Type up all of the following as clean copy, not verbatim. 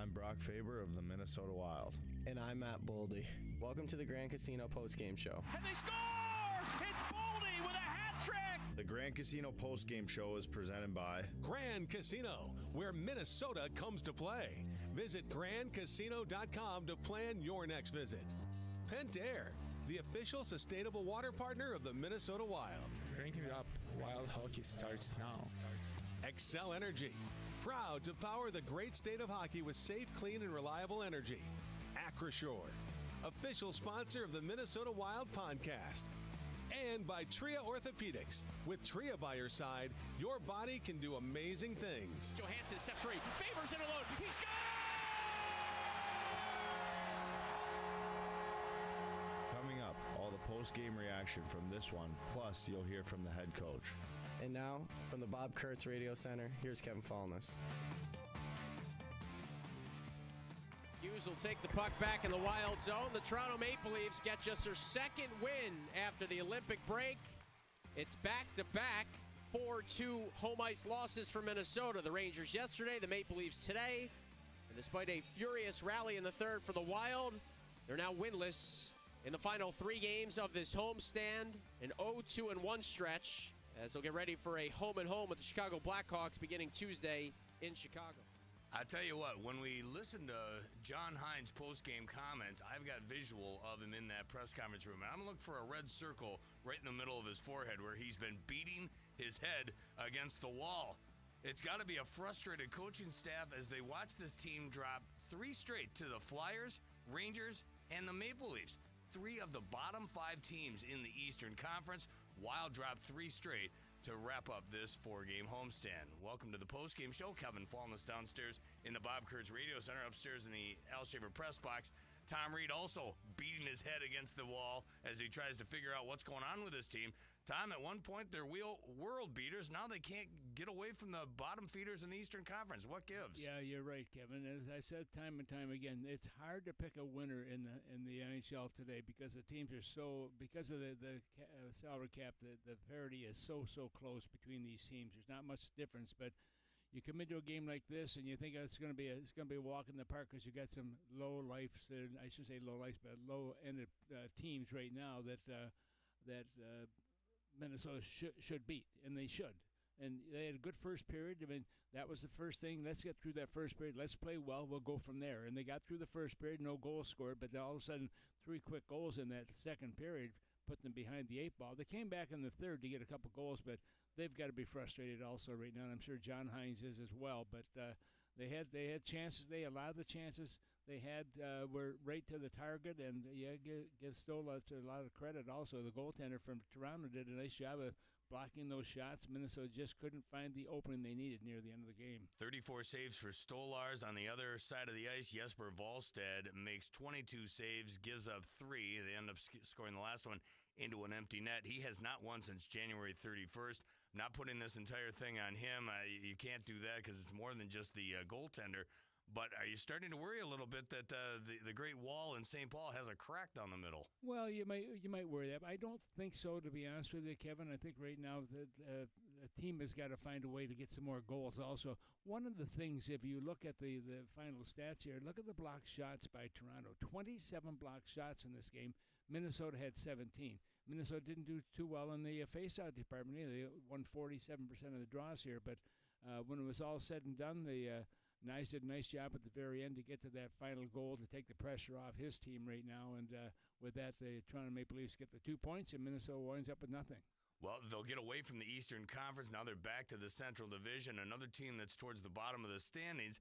I'm Brock Faber of the Minnesota Wild. And I'm Matt Boldy. Welcome to the Grand Casino Postgame Show. And they score! It's Boldy with a hat trick! The Grand Casino Postgame Show is presented by Grand Casino, where Minnesota comes to play. Visit grandcasino.com to plan your next visit. Pentair, the official sustainable water partner of the Minnesota Wild. Cranking it up. Wild hockey starts now. Excel Energy, proud to power the great state of hockey with safe, clean, and reliable energy. Acrashore, official sponsor of the Minnesota Wild podcast. And by Tria Orthopedics. With Tria by your side, your body can do amazing things. Johansson, step three, Faber's in alone, he scores! Coming up, all the post-game reaction from this one, plus you'll hear from the head coach. And now, from the Bob Kurtz Radio Center, here's Kevin Fallness. Hughes will take the puck back in the Wild zone. The Toronto Maple Leafs get just their second win after the Olympic break. It's back-to-back 4-2 home ice losses for Minnesota. The Rangers yesterday, the Maple Leafs today. And despite a furious rally in the third for the Wild, they're now winless in the final three games of this homestand. An 0-2-1 stretch as they'll get ready for a home-and-home with the Chicago Blackhawks beginning Tuesday in Chicago. I tell you what, when we listen to John Hines' post-game comments, I've got visual of him in that press conference room. And I'm going to look for a red circle right in the middle of his forehead where he's been beating his head against the wall. It's got to be a frustrated coaching staff as they watch this team drop three straight to the Flyers, Rangers, and the Maple Leafs. Three of the bottom five teams in the Eastern Conference. Wild dropped three straight to wrap up this four-game homestand. Welcome to the postgame show. Kevin Fallness downstairs in the Bob Kurtz Radio Center, upstairs in the Al Shaver press box. Tom Reed also beating his head against the wall as he tries to figure out what's going on with his team. Tom, at one point, they're world beaters. Now they can't get away from the bottom feeders in the Eastern Conference. What gives? Yeah, you're right, Kevin. As I've said time and time again, it's hard to pick a winner in the NHL today because the teams are so, because of the salary cap, the parity is so close between these teams. There's not much difference, but you come into a game like this and you think it's going to be a walk in the park because you got some low end teams right now that Minnesota should beat, and they should. And they had a good first period. I mean, that was the first thing. Let's get through that first period. Let's play well. We'll go from there. And they got through the first period, no goals scored, but all of a sudden, three quick goals in that second period put them behind the eight ball. They came back in the third to get a couple goals, but they've got to be frustrated also right now, and I'm sure John Hines is as well. But they had chances. They allowed the chances they had were right to the target, and give Stoll a lot of credit also. The goaltender from Toronto did a nice job of blocking those shots. Minnesota just couldn't find the opening they needed near the end of the game. 34 saves for Stolars. On the other side of the ice, Jesper Wallstedt makes 22 saves, gives up 3. They end up scoring the last one into an empty net. He has not won since January 31st. I'm not putting this entire thing on him. You can't do that because it's more than just the goaltender. But are you starting to worry a little bit that the Great Wall in St. Paul has a crack down the middle? Well, you might worry that. But I don't think so, to be honest with you, Kevin. I think right now the team has got to find a way to get some more goals. Also, one of the things, if you look at the final stats here, look at the blocked shots by Toronto. 27 blocked shots in this game. Minnesota had 17. Minnesota didn't do too well in the faceout department either. They won 47% of the draws here. But when it was all said and done, the Nyes did a nice job at the very end to get to that final goal to take the pressure off his team right now. And with that, the Toronto Maple Leafs get the 2 points, and Minnesota winds up with nothing. Well, they'll get away from the Eastern Conference. Now they're back to the Central Division, another team that's towards the bottom of the standings.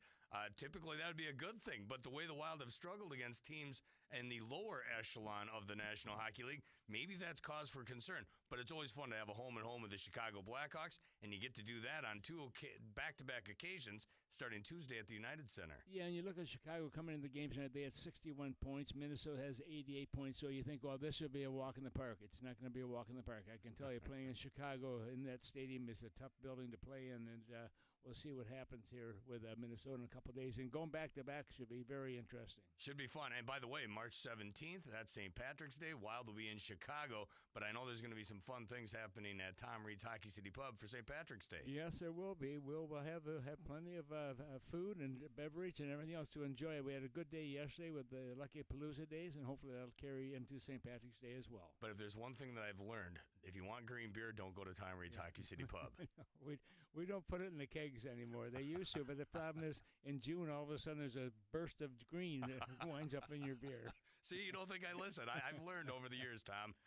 Typically, that would be a good thing. But the way the Wild have struggled against teams in the lower echelon of the National Hockey League, maybe that's cause for concern. But it's always fun to have a home-and-home with the Chicago Blackhawks, and you get to do that on two back-to-back occasions starting Tuesday at the United Center. Yeah, and you look at Chicago coming into the game tonight, they had 61 points. Minnesota has 88 points. So you think, well, this should be a walk in the park. It's not going to be a walk in the park. I can tell you, playing in Chicago in that stadium is a tough building to play in, and we'll see what happens here with Minnesota in a couple of days. And going back-to-back should be very interesting. Should be fun. And by the way, March 17th, that's St. Patrick's Day. Wild will be in Chicago, but I know there's going to be some fun things happening at Tom Reed's Hockey City Pub for St. Patrick's Day. Yes, there will be. We'll have plenty of food and beverage and everything else to enjoy. We had a good day yesterday with the Lucky Palooza days, and hopefully that'll carry into St. Patrick's Day as well. But if there's one thing that I've learned, if you want green beer, don't go to Tom Reed's Hockey City Pub. We don't put it in the kegs anymore. They used to, but the problem is in June, all of a sudden, there's a burst of green that winds up in your beer. See, you don't think I listen. I've learned over the years, Tom.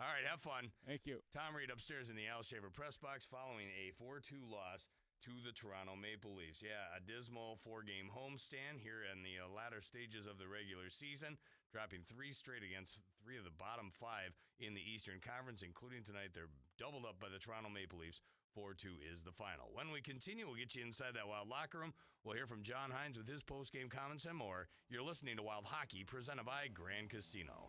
All right, have fun. Thank you. Tom Reed upstairs in the Al Shaver press box following a 4-2 loss to the Toronto Maple Leafs. Yeah, a dismal 4-game homestand here in the latter stages of the regular season, dropping 3 straight against 3 of the bottom 5 in the Eastern Conference, including tonight. They're doubled up by the Toronto Maple Leafs. 4-2 is the final. When we continue, we'll get you inside that Wild locker room. We'll hear from John Hines with his post-game comments and more. You're listening to Wild Hockey, presented by Grand Casino.